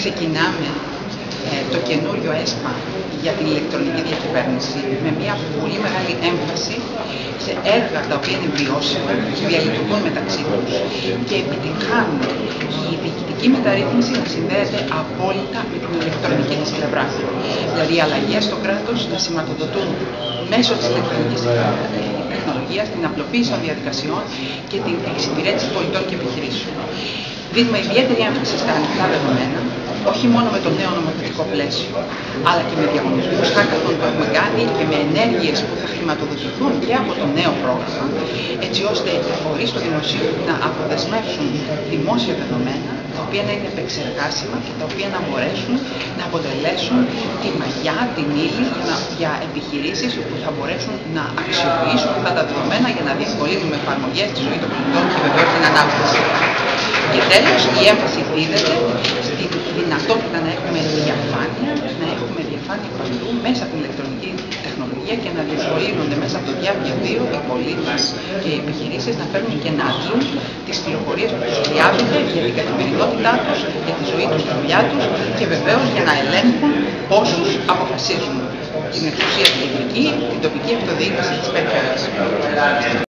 Ξεκινάμε το καινούριο ΕΣΠΑ για την ηλεκτρονική διακυβέρνηση με μια πολύ μεγάλη έμφαση σε έργα τα οποία είναι βιώσιμα, διαλειτουργούν μεταξύ τους και επιτυγχάνουν η διοικητική μεταρρύθμιση να συνδέεται απόλυτα με την ηλεκτρονική της πλευρά. Δηλαδή οι αλλαγές στο κράτος να σηματοδοτούν μέσω της ηλεκτρονικής τεχνολογίας την απλοποίηση των διαδικασιών και την εξυπηρέτηση πολιτών και επιχειρήσεων. Δίνουμε ιδιαίτερη έμφαση στα ανοιχτά δεδομένα, όχι μόνο με το νέο νομοθετικό πλαίσιο, αλλά και με διαγωνισμούς hackathon που έχουμε κάνει και με ενέργειες που θα χρηματοδοτηθούν και από το νέο πρόγραμμα, έτσι ώστε οι φορείς του δημοσίου να αποδεσμεύσουν δημόσια δεδομένα, τα οποία να είναι επεξεργάσιμα και τα οποία να μπορέσουν να αποτελέσουν τη μαγιά, την ύλη για επιχειρήσεις που θα μπορέσουν να αξιοποιήσουν αυτά τα δεδομένα για να διευκολύνουν με εφαρμογές τη ζωή των πολιτών και βεβαίως την ανάπτυξη. Και τέλος, η έμφαση δίδεται στη δυνατότητα να έχουμε διαφάνεια παντού μέσα από την ηλεκτρονική τεχνολογία και να διευκολύνονται μέσα από το διαδίκτυο οι πολίτες και οι επιχειρήσεις να παίρνουν και να δουν τις πληροφορίες που τους χρειάζονται για την καθημερινότητά τους, για τη ζωή τους, τη δουλειά τους και βεβαίως για να ελέγχουν πόσους αποφασίζουν την εξουσία την κεντρική, την τοπική αυτοδιοίκηση της περιφέρειας.